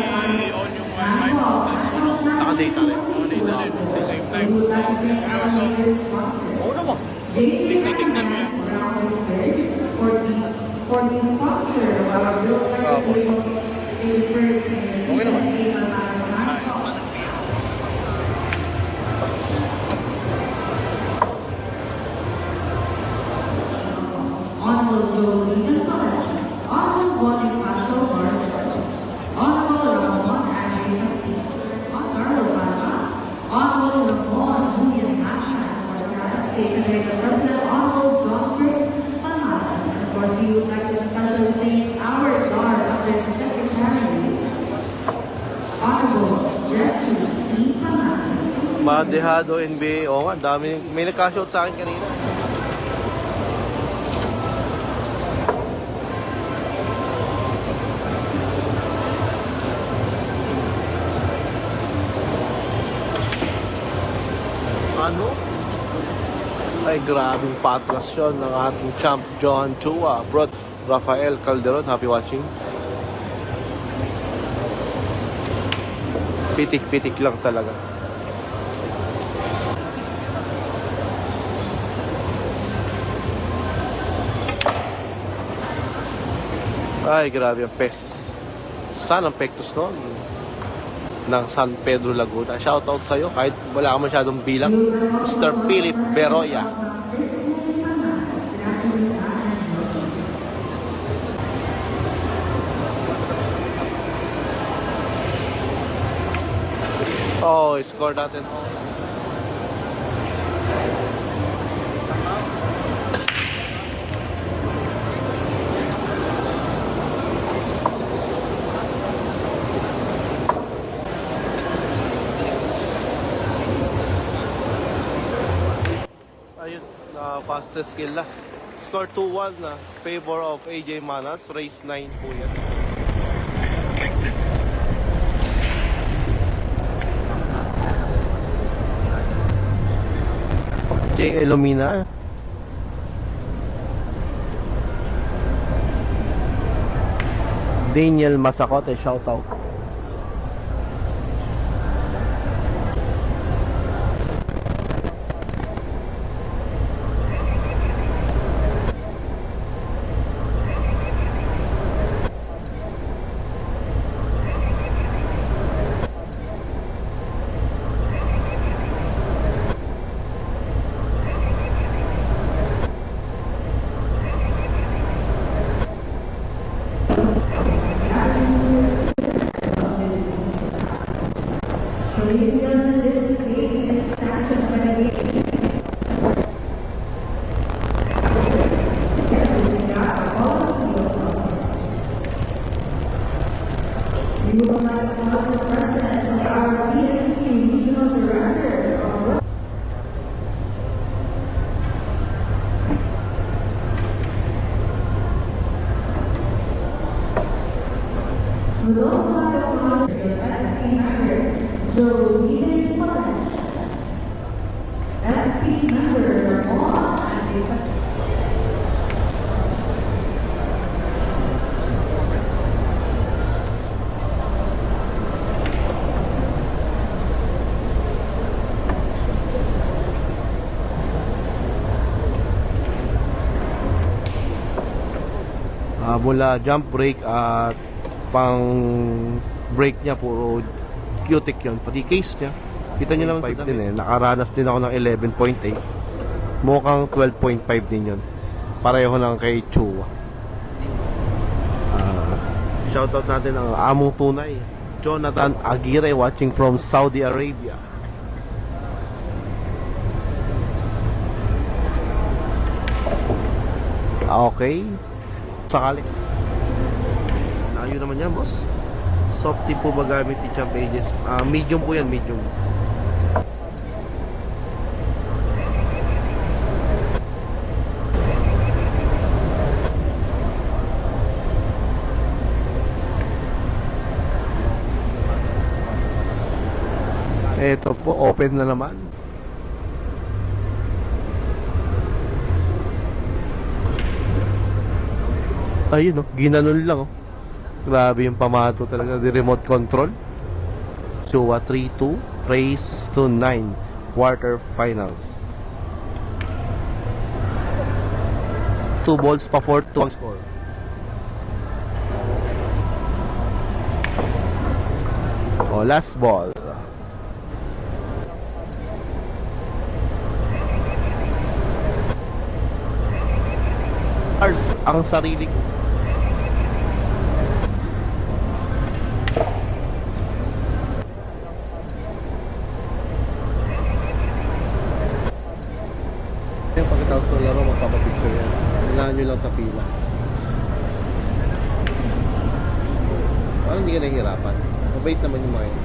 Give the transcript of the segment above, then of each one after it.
on yung wifi mo, tapos Naka-data rin. naka-data rin at the same time. Seryoso. Oo naman. Tignan mo yan. Okay naman. Honorable Jolene College, Honorable Bonifacio Barber, Honorable Ramon Andres Honorable Baba, Honorable Ramon Julian Hassan, of course, State American President, Honorable John Briggs Pamalas, and of course, we would like to specially thank our guard Undersecretary, Honorable Jesse E. Pamalas. Madehado NBA. Oo nga, dami. May nagka-shout sa akin kanina. Ano? Ay, grabing patras yun ng ating champ John Chua. Bro, Rafael Calderon, happy watching. Pitik-pitik lang talaga. Ay, grabe ang pes. Saan ang pektos nun? Ng San Pedro, Laguna. Shoutout sa'yo kahit wala ka masyadong bilang. Mr. Philip Beroya. Oh, score natin. Ayun, fastest skill na. Score 2-1 na favor of AJ Manas. Race 9 po yan. J. Elomina. Daniel Masacote, shoutout. Mula jump brake at pang brake niya puro Q-Tech yun, pati case niya kita nyo naman sa din nakaranas din ako ng 11.8 mukhang 12.5 din yun, pareho lang kay Chua. Shoutout natin ang among tunay Jonathan Aguirre watching from Saudi Arabia. Okay, sakali. Ayun naman yan, boss. Soft tip po ba gamit ni Champ Ages? Medium po yan, medium. Ito po, open na naman. Ayun, oh, ginanon lang, oh. Grabe yung pamato talaga, the remote control. Showa 3-2, race to 9, quarterfinals. 2 balls pa 4-2 ang score. Oh, last ball. Stars ang sarili ko. Yung pagkatapos ng laro, magpapapicture yan. Kailangan nyo lang sa pila. Parang hindi ka nahihirapan. Mabait naman yung mga yun.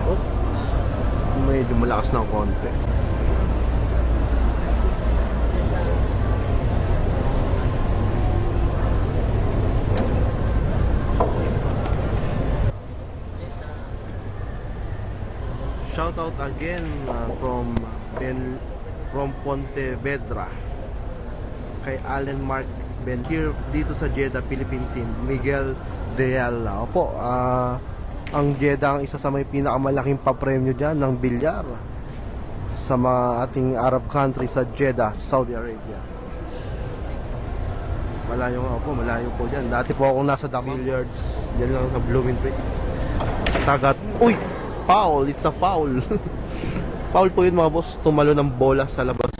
Oh, medyo malakas na konti. Shout out again from Pontevedra kay Allen Mark Ben here dito sa Jeddah Philippine Team, Miguel Deala. Opo, ang Jeddah ang isa sa may pinakamalaking papremyo dyan ng bilyar sa mga ating Arab country sa Jeddah, Saudi Arabia. Malayo po dyan. Dati po akong nasa Damang Billiards dyan lang sa Blooming Tree. Tagat, uy! Foul, it's a foul. Foul po yun mga boss, tumalo ng bola sa labas.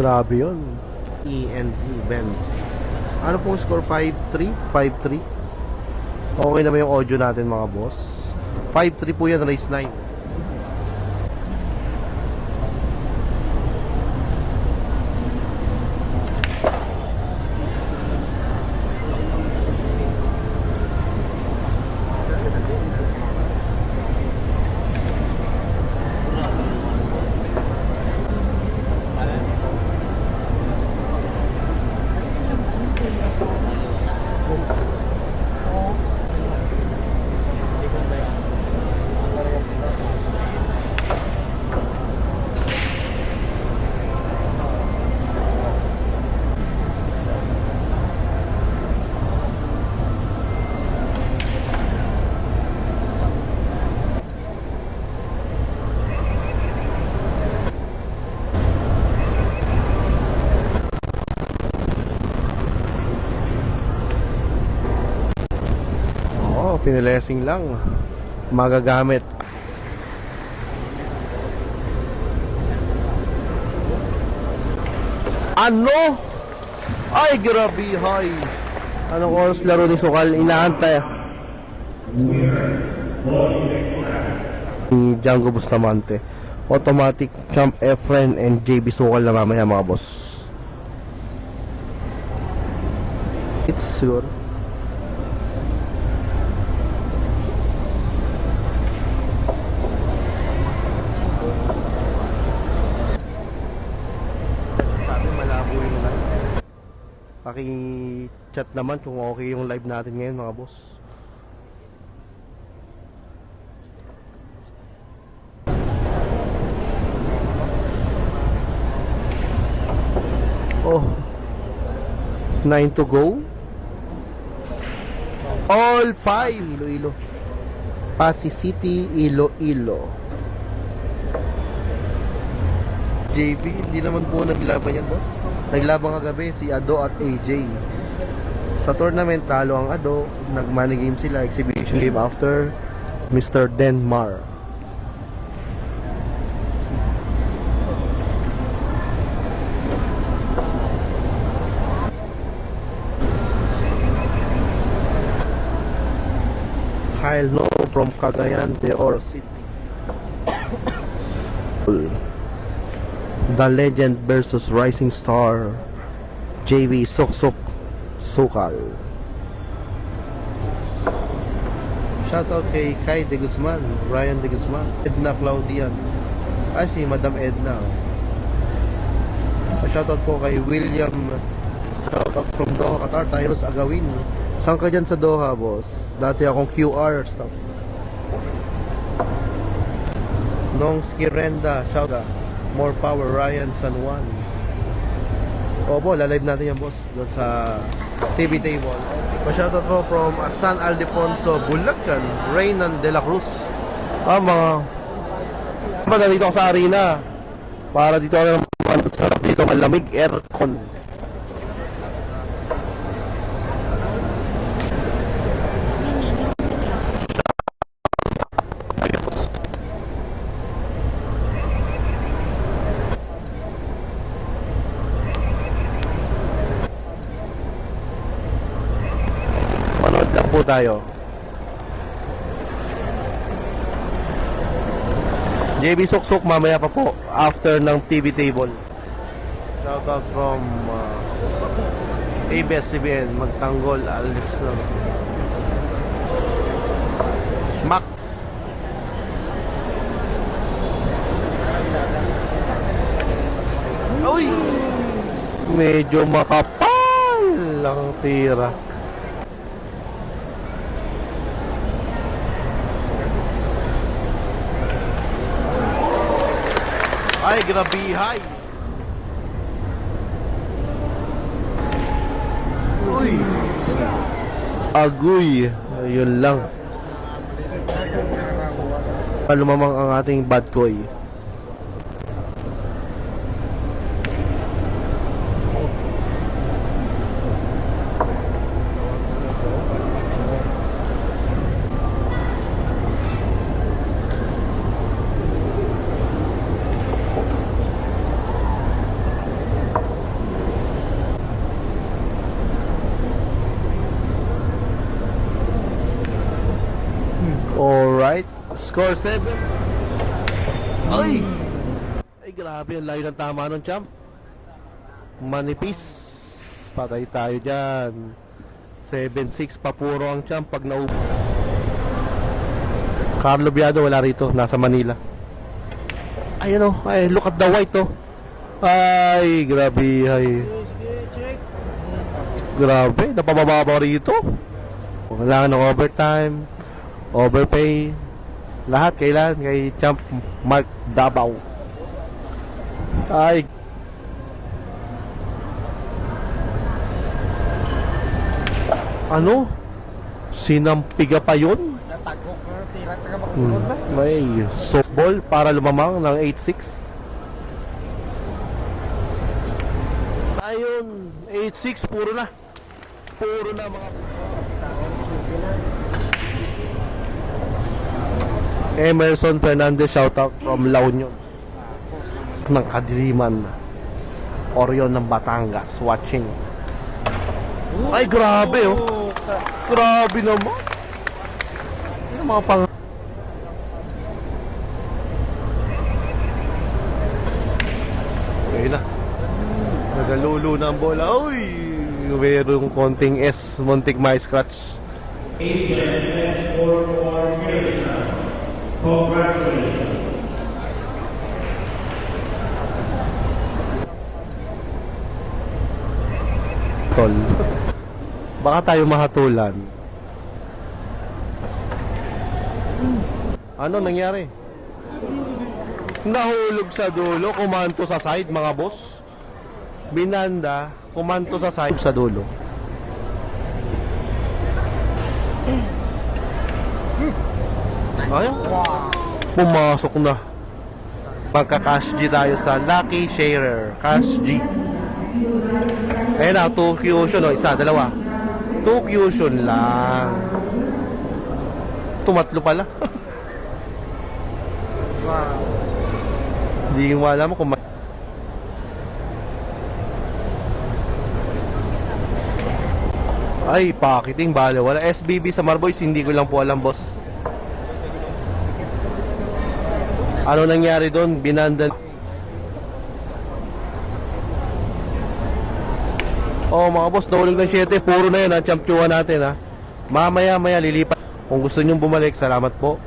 Grabe yun. ENZ Benz. Ano pong score? 5-3? 5-3? Okay na ba yung audio natin mga boss? 5-3 po yan, race 9. Pinilesing lang magagamit. Ano? Ay grabe, hay. Anong oras laro ni Sukal? Inaantay ni Django Bustamante. Automatic Champ Efren and JB Sukal na mamaya mga boss. It's sure. Paki-chat naman kung okay yung live natin ngayon mga boss. Oh, 9 to go. All 5 Iloilo, Pasig City, Iloilo. JB, hindi naman po naglaban yan boss. Naglabang kagabi si Ado at AJ. Sa tournament, talo ang Ado. Nag-money game sila. Exhibition game after Mr. Denmar. Kyle No from Cagayan de Oro City. The Legend versus Rising Star. JV Soksok Sukal. Shoutout kay Kai De Guzman, Ryan De Guzman, Edna Claudian. Ay, si Madam Edna. Shoutout po kay William. Shoutout from Doha, Qatar. Tyrus Agawin. Saan ka dyan sa Doha, boss? Dati akong QR stuff. Nong Skirenda, shoutout. More power, Ryan San Juan. Opo, lalive natin yan, boss, doon sa TV table. Pa-shoutout po from San Aldefonso, Bulacan, Reynan de la Cruz. Mga dito ako sa arena. Para dito ako naman sarap dito, malamig, aircon. Po tayo. JB Soksok mamaya pa po after ng TV table. Shoutout from ABS-CBN Magtanggol Alex Smack. Uy! Medyo makapal ang tira. Ay, grabihay. Uy. Agoy. Ayun lang. Lumamang ang ating bad koy. Alright, score 7. Ay! Ay, grabe yung layo ng tama nun, champ. Manipis. Patay tayo dyan. 7-6 papuro ang champ pag naupo. Carlo Biado wala rito, nasa Manila. Ayun o, ay, look at the white o. Ay, grabe. Ay. Grabe, napababa rito. Kailangan ng overtime, overpay, lahat kailan kay Champ Mark Dabaw. Ay, ano? Sinampiga pa yun? May softball para lumamang ng 8-6. Ayun, 8-6, puro na. Puro na mga Emerson Fernandez, shoutout from La Union ng Kadiliman, Orion ng Batangas, watching. Ay, grabe oh. Grabe naman. Yung mga pang... Okay na. Nagalulo na ang bola. Uy! Mayroong konting S, muntik may scratch. Congratulations. Tol. Baka tayo mahatulan. Ano nangyari? Nahulog sa dulo, kumanto sa side, mga boss. Binanda, kumanto sa side sa dulo. Ayun. Pumasok na. Magka-cash G tayo sa Lucky Sharer. Cash G. Ayun na, 2 Fusion. Isa, dalawa. 2 cushion lang. Tumatlo pala. Hindi ko alam kung ay, pocketing, bala. Wala. SBB sa Marboys, hindi ko lang po alam, boss. Ano nangyari doon? Binandan. Oh, mga boss, nahulog ng 7. Puro na yun, ha. Champion natin, ha. Mamaya, lilipat. Kung gusto nyong bumalik, salamat po.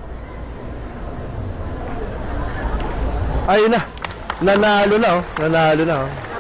Ayun na. Nanalo na, oh. Nanalo na, oh.